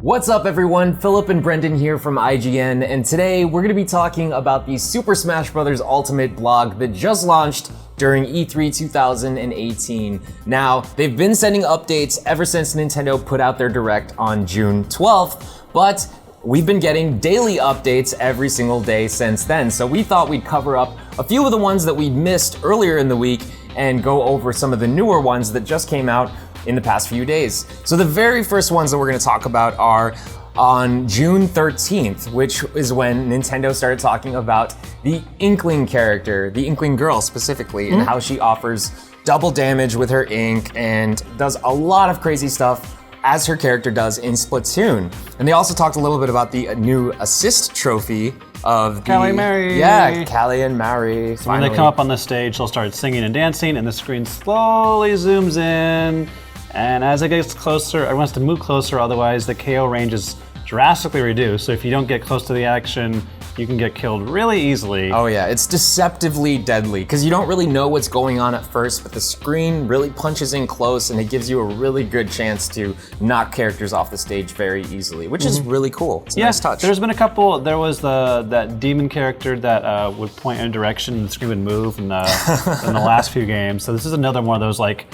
What's up everyone, Filip and Brendan here from IGN, and today we're going to be talking about the Super Smash Bros. Ultimate blog that just launched during E3 2018. Now, they've been sending updates ever since Nintendo put out their Direct on June 12th, but we've been getting daily updates every single day since then, so we thought we'd cover up a few of the ones that we missed earlier in the week and go over some of the newer ones that just came out in the past few days. So the very first ones that we're going to talk about are on June 13th, which is when Nintendo started talking about the Inkling character, the Inkling girl specifically, and how she offers double damage with her ink and does a lot of crazy stuff as her character does in Splatoon. And they also talked a little bit about the new assist trophy of the Callie Mary. Yeah, Callie and Mary. So when they come up on the stage, they'll start singing and dancing, and the screen slowly zooms in. And as it gets closer, everyone has to move closer, otherwise the KO range is drastically reduced. So if you don't get close to the action, you can get killed really easily. Oh yeah, it's deceptively deadly, because you don't really know what's going on at first, but the screen really punches in close and it gives you a really good chance to knock characters off the stage very easily, which is really cool. It's a nice touch. There's been a couple. There was that demon character that would point in a direction and the screen would move in the last few games. So this is another one of those like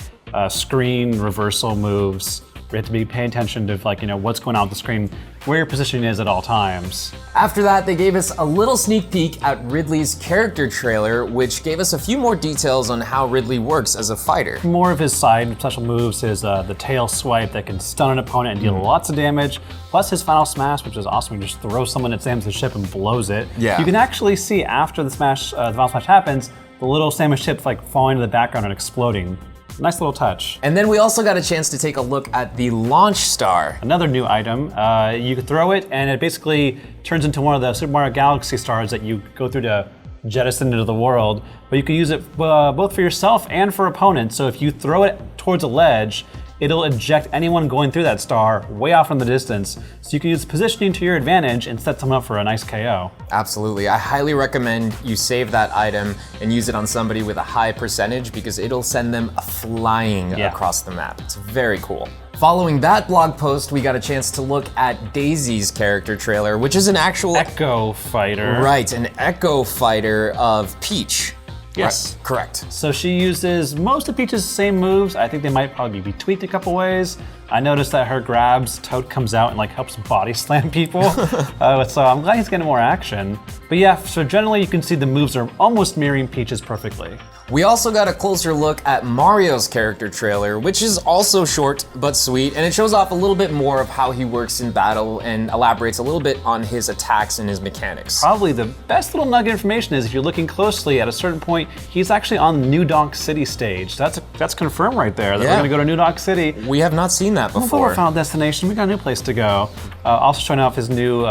screen reversal moves. We have to be paying attention to what's going on with the screen, where your positioning is at all times. After that, they gave us a little sneak peek at Ridley's character trailer, which gave us a few more details on how Ridley works as a fighter. More of his side special moves is the tail swipe that can stun an opponent and deal lots of damage, plus his final smash, which is awesome. You just throw someone at Samus' ship and blows it. Yeah. You can actually see after the final smash happens, the little Samus ship falling into the background and exploding. Nice little touch. And then we also got a chance to take a look at the Launch Star. Another new item. You can throw it and it basically turns into one of the Super Mario Galaxy stars that you go through to jettison into the world. But you can use it both for yourself and for opponents. So if you throw it towards a ledge, it'll eject anyone going through that star way off in the distance. So you can use positioning to your advantage and set someone up for a nice KO. Absolutely. I highly recommend you save that item and use it on somebody with a high percentage, because it'll send them flying across the map. It's very cool. Following that blog post, we got a chance to look at Daisy's character trailer, which is an actual Echo fighter. Right, an Echo fighter of Peach. Yes. Right, correct. So she uses most of Peach's same moves. I think they might probably be tweaked a couple ways. I noticed that her grabs, Toad comes out and helps body slam people. So I'm glad he's getting more action. But yeah, so generally you can see the moves are almost mirroring Peach's perfectly. We also got a closer look at Mario's character trailer, which is also short but sweet, and it shows off a little bit more of how he works in battle and elaborates a little bit on his attacks and his mechanics. Probably the best little nugget of information is if you're looking closely, at a certain point, he's actually on the New Donk City stage. That's confirmed right there, that we're gonna go to New Donk City. We have not seen that before. Our final destination, we got a new place to go. Also showing off his new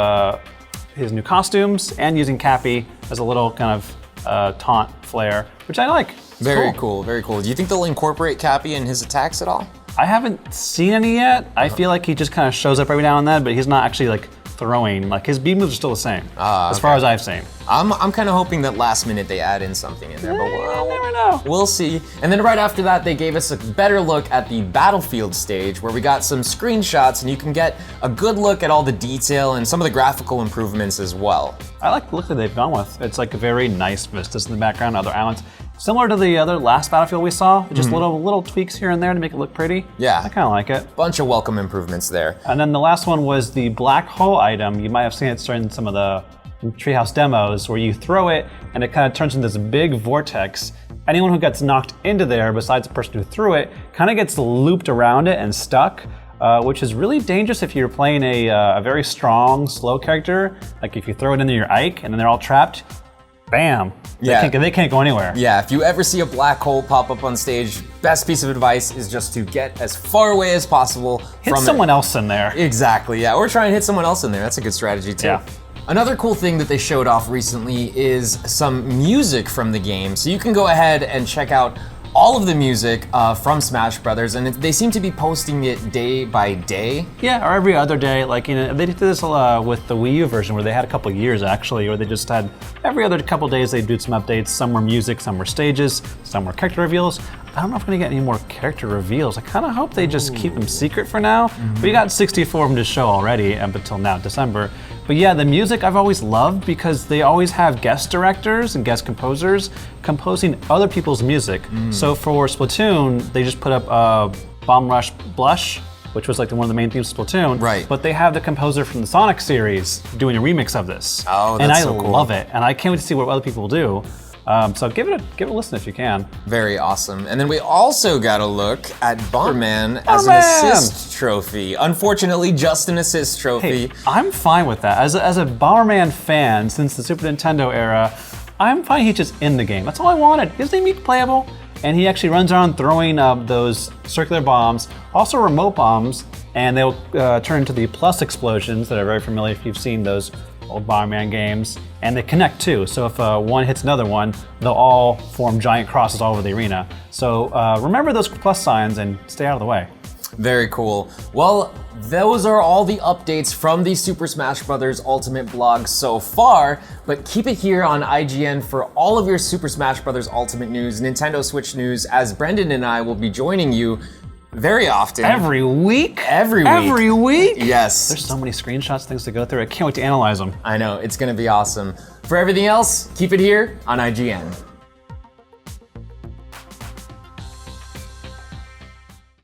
costumes and using Cappy as a little kind of taunt flair, which I like. It's very cool, very cool. Do you think they'll incorporate Cappy in his attacks at all? I haven't seen any yet. I feel like he just kind of shows up every now and then, but he's not actually throwing. His B moves are still the same, as far as I've seen. I'm kind of hoping that last minute they add in something in there, but we'll never know. We'll see. And then right after that, they gave us a better look at the Battlefield stage, where we got some screenshots, and you can get a good look at all the detail and some of the graphical improvements as well. I like the look that they've gone with. It's a very nice vistas in the background, other islands. Similar to the other last Battlefield we saw, just little tweaks here and there to make it look pretty. Yeah. I kind of like it. Bunch of welcome improvements there. And then the last one was the black hole item. You might have seen it during some of the Treehouse demos, where you throw it and it kind of turns into this big vortex. Anyone who gets knocked into there, besides the person who threw it, kind of gets looped around it and stuck, which is really dangerous if you're playing a very strong, slow character. Like if you throw it into your Ike and then they're all trapped, bam. Yeah. They can't go anywhere. Yeah, if you ever see a black hole pop up on stage, best piece of advice is just to get as far away as possible from someone else in there. Exactly, yeah. Or try and hit someone else in there. That's a good strategy too. Yeah. Another cool thing that they showed off recently is some music from the game. So you can go ahead and check out all of the music from Smash Brothers, and they seem to be posting it day by day. Yeah, or every other day. They did this with the Wii U version, where they had a couple years actually, where they just had every other couple days they'd do some updates. Some were music, some were stages, some were character reveals. I don't know if we're gonna get any more character reveals. I kind of hope they just keep them secret for now. We got 64 of them to show already up until now, December. But yeah, the music I've always loved because they always have guest directors and guest composers composing other people's music. So for Splatoon, they just put up Bomb Rush Blush, which was like one of the main themes of Splatoon. Right. But they have the composer from the Sonic series doing a remix of this. Oh, that's and I so cool. love it, and I can't wait to see what other people will do. So give it a listen if you can. Very awesome. And then we also got a look at Barman as an assist trophy. Unfortunately, just an assist trophy. Hey, I'm fine with that. As a Barman fan since the Super Nintendo era, I'm fine he's just in the game. That's all I wanted. His name is playable, and he actually runs around throwing those circular bombs, also remote bombs, and they'll turn into the plus explosions that are very familiar if you've seen those old Barman games, and they connect too. So if one hits another one, they'll all form giant crosses all over the arena. So remember those plus signs and stay out of the way. Very cool. Well, those are all the updates from the Super Smash Bros. Ultimate blog so far, but keep it here on IGN for all of your Super Smash Bros. Ultimate news, Nintendo Switch news, as Brendan and I will be joining you very often. Every week? Every week. Every week? Yes. There's so many screenshots, things to go through. I can't wait to analyze them. I know, it's gonna be awesome. For everything else, keep it here on IGN.